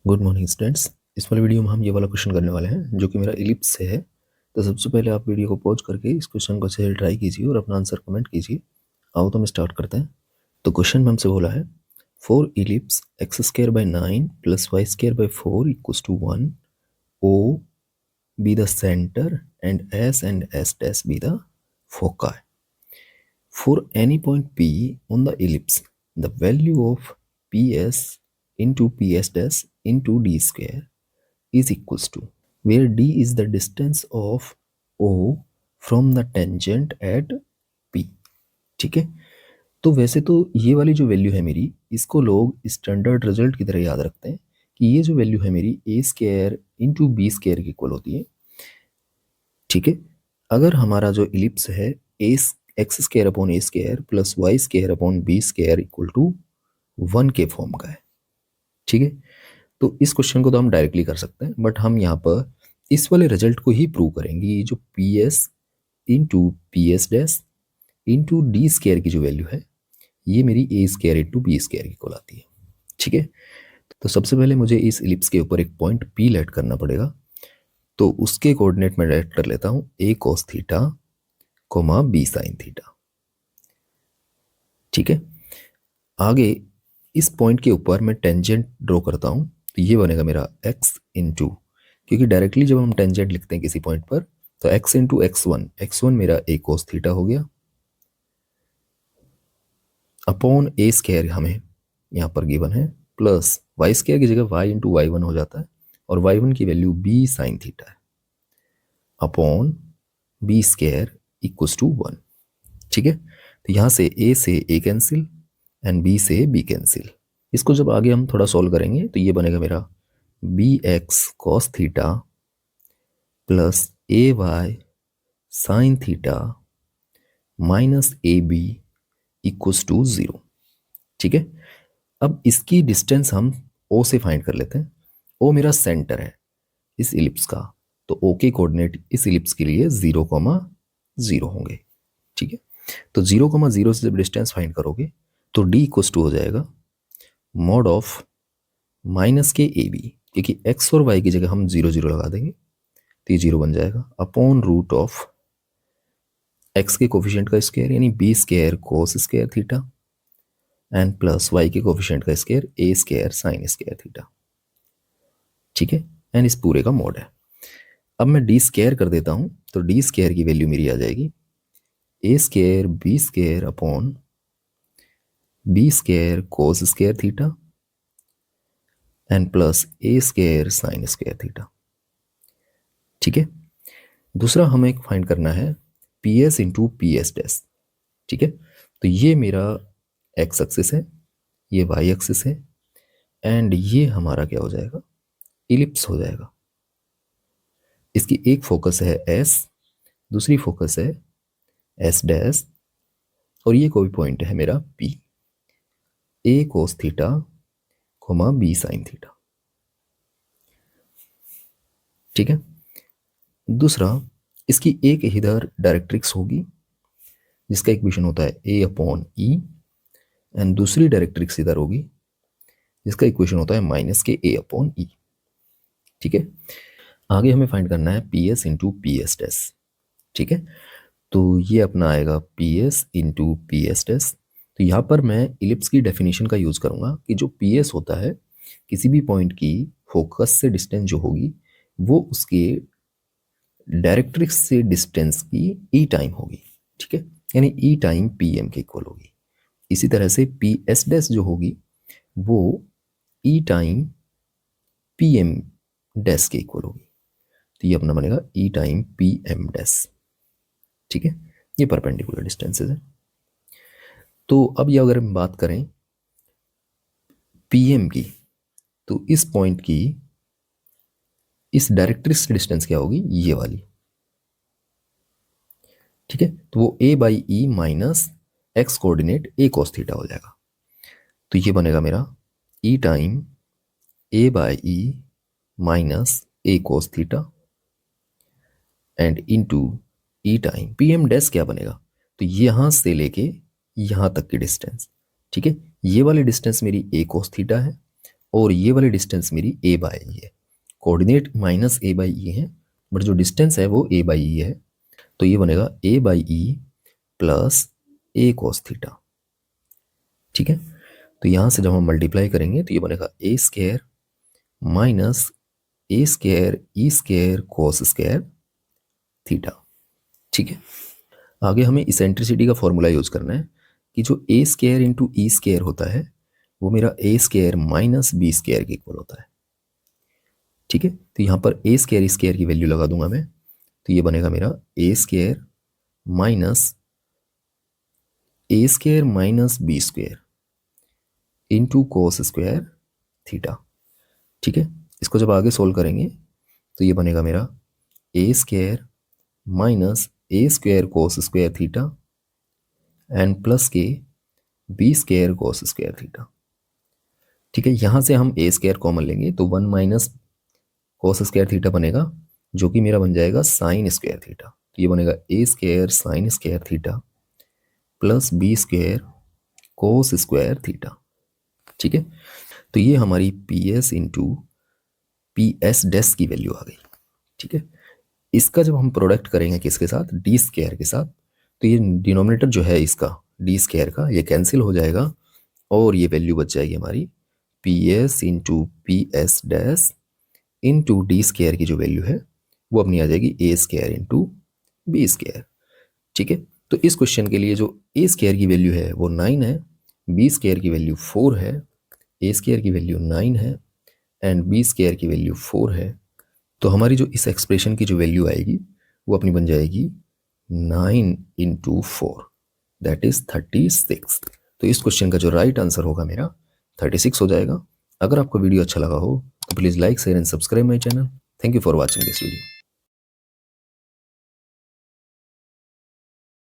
Good morning students. इस वाले video में हम ये वाला क्वेश्चन करने वाले हैं जो कि मेरा इलिप्स से है। तो सबसे पहले आप वीडियो को पॉज करके इस क्वेश्चन को अच्छे से ट्राई कीजिए और अपना आंसर कमेंट कीजिए। आओ तो हम स्टार्ट करते हैं। तो क्वेश्चन में हमसे बोला है for ellipse x square by 9 plus Y square by 4 equals to 1 O B the centre and S dash B the focus. For any point P on the ellipse, the value of PS into PS dash into D square is equals to, where D is the distance of O from the tangent at P। ठीक है, तो वैसे तो ये वाली जो value है मेरी, इसको लोग स्टैंडर्ड रिजल्ट की तरह याद रखते हैं कि ये जो वैल्यू है मेरी A square into B square की इक्वल होती है। ठीक है, अगर हमारा जो इलिप्स है A X square upon A square plus Y square upon B square equal to 1 के फॉर्म का है। ठीक है, तो इस क्वेश्चन को तो हम डायरेक्टली कर सकते हैं, बट हम यहाँ पर इस वाले रिजल्ट को ही प्रूव करेंगे। ये जो P S into P S dash into D square की जो वैल्यू है, ये मेरी A square into B square की इक्वल आती है। ठीक है, तो सबसे पहले मुझे इस इलिप्स के ऊपर एक पॉइंट पी लेट करना पड़ेगा। तो उसके कोऑर्डिनेट में डायरेक्ट कर लेता हूँ A cos theta comma B sine theta. ठीक है, आगे इस पॉइंट के ऊपर मैं टेंजेंट ड्रॉ करता हूँ, तो ये बनेगा मेरा x इंटू, क्योंकि डायरेक्टली जब हम टेंजेंट लिखते हैं किसी पॉइंट पर तो x इंटू x1 मेरा a cos थीटा हो गया अपॉन ए स्क्वायर हमें यहाँ पर गिवन है, प्लस वाई स्क्वायर की जगह y इंटू वाई वन हो जाता है और y1 की वैल्यू b साइन थीटा है upon B square equals to 1। ठीक है, तो यहाँ से a कैंसिल एंड b से b कैंसिल। इसको जब आगे हम थोड़ा सॉल्व करेंगे तो ये बनेगा मेरा B X cos theta plus A Y sine theta minus A B equals to 0। ठीक है, अब इसकी डिस्टेंस हम ओ से फाइंड कर लेते हैं। ओ मेरा सेंटर है इस इलिप्स का, तो ओ के कोऑर्डिनेट इस इलिप्स के लिए 0,0 होंगे। ठीक है, तो 0,0 से जब डिस्टेंस फाइंड करोगे तो डी इक्वल्स टू हो जाएगा मॉड ऑफ माइनस के ए बी, क्योंकि एक्स और वाई की जगह हम 0,0 लगा देंगे तो ये 0 बन जाएगा अपॉन रूट ऑफ एक्स के कोफिशिएंट का स्क्वायर यानी B square cos square theta and plus Y के कोफिशिएंट का square A square sine square theta. ठीक है, एंड इस पूरे का मॉड है। अब मैं डी स्क्वायर कर देता हूं, तो डी स्क्वायर की वैल्यू मेरी आ जाएगी A square B square upon B square cos square theta and plus A square sine square theta. ठीक है, दूसरा हमें फाइंड करना है P S into P S dash. ठीक है, तो ये मेरा एक्स एक्सिस है, ये वाई एक्सिस है एंड ये हमारा क्या हो जाएगा, इलिप्स हो जाएगा। इसकी एक फोकस है एस, दूसरी फोकस है एस डैश और ये कोई पॉइंट है मेरा P, A cos theta comma B sine theta. ठीक है, दूसरा इसकी एक इधर डायरेक्ट्रिक्स होगी जिसका इक्वेशन होता है ए अपॉन ई एंड दूसरी डायरेक्ट्रिक्स इधर होगी जिसका इक्वेशन होता है माइनस के ए अपॉन ई। ठीक है, आगे हमें फाइंड करना है P S into P S dash. ठीक है, तो ये अपना आएगा P S into P S dash. तो यहाँ पर मैं इलिप्स की डेफिनेशन का यूज़ करूँगा कि जो पी एस होता है किसी भी पॉइंट की फोकस से डिस्टेंस जो होगी वो उसके डायरेक्ट्रिक्स से डिस्टेंस की ई टाइम होगी। ठीक है, यानी ई टाइम पी एम के इक्वल होगी। इसी तरह से पी एस डैश जो होगी वो ई टाइम पी एम डैश के इक्वल होगी। तो ये अपना बनेगा ई टाइम पी एम डैश। ठीक है, ये परपेंडिकुलर डिस्टेंसेस है। तो अब ये अगर हम बात करें पी एम की, तो इस पॉइंट की इस डायरेक्ट्रिक्स डिस्टेंस क्या होगी, ये वाली। ठीक है, तो वो A by E minus X coordinate A cos theta हो जाएगा। तो ये बनेगा मेरा E time A by E minus A cos theta and into E time P M dash क्या बनेगा, तो यहां से लेके यहां तक की डिस्टेंस। ठीक है, ये वाली डिस्टेंस मेरी ए कॉस थीटा है और ये वाली डिस्टेंस मेरी a बाई ई है। Coordinate minus a by E है, बट जो डिस्टेंस है वो a बाई ई है। तो ये बनेगा a by E plus a cos theta. ठीक है, तो यहाँ से जब हम मल्टीप्लाई करेंगे तो ये बनेगा a square minus a square E square cos square theta. ठीक है, आगे हमें इसेंट्रिसिटी का फॉर्मूला यूज करना है कि जो a square into E square होता है वो मेरा a square minus B square के इक्वल होता है। ठीक है, तो यहाँ पर a स्क्वायर की वैल्यू लगा दूंगा मैं, तो ये बनेगा मेरा a square minus B square into cos square theta. ठीक है, इसको जब आगे सोल्व करेंगे तो ये बनेगा मेरा a square minus a square cos square theta and plus के B square cos square theta. ठीक है, यहाँ से हम a स्क्वायर कॉमन लेंगे तो 1 माइनस कोस स्क्वायर थीटा बनेगा, जो कि मेरा बन जाएगा साइन स्क्वायर थीटा। तो ये बनेगा a square sine square theta plus B square cos square theta. ठीक है, तो ये हमारी P S into P S dash की वैल्यू आ गई। ठीक है, इसका जब हम प्रोडक्ट करेंगे किसके साथ, डी स्क्वायर के साथ, तो ये डिनोमिनेटर जो है इसका डी स्क्वायर का ये कैंसिल हो जाएगा और ये वैल्यू बच जाएगी हमारी P S into P S dash into D square की जो वैल्यू है वो अपनी आ जाएगी A square into B square. ठीक है, तो इस क्वेश्चन के लिए जो ए स्क्वायर की वैल्यू है वो 9 है, बी स्क्वायर की वैल्यू 4 है, ए स्क्वायर की वैल्यू 9 है एंड बी स्क्वायर की वैल्यू 4 है। तो हमारी जो इस एक्सप्रेशन की जो वैल्यू आएगी वो अपनी बन जाएगी 9 इंटू 4 दैट इज 36। तो इस क्वेश्चन का जो राइट आंसर होगा मेरा 36 हो जाएगा। अगर आपको वीडियो अच्छा लगा हो तो please like share and subscribe my channel. Thank you for watching this video.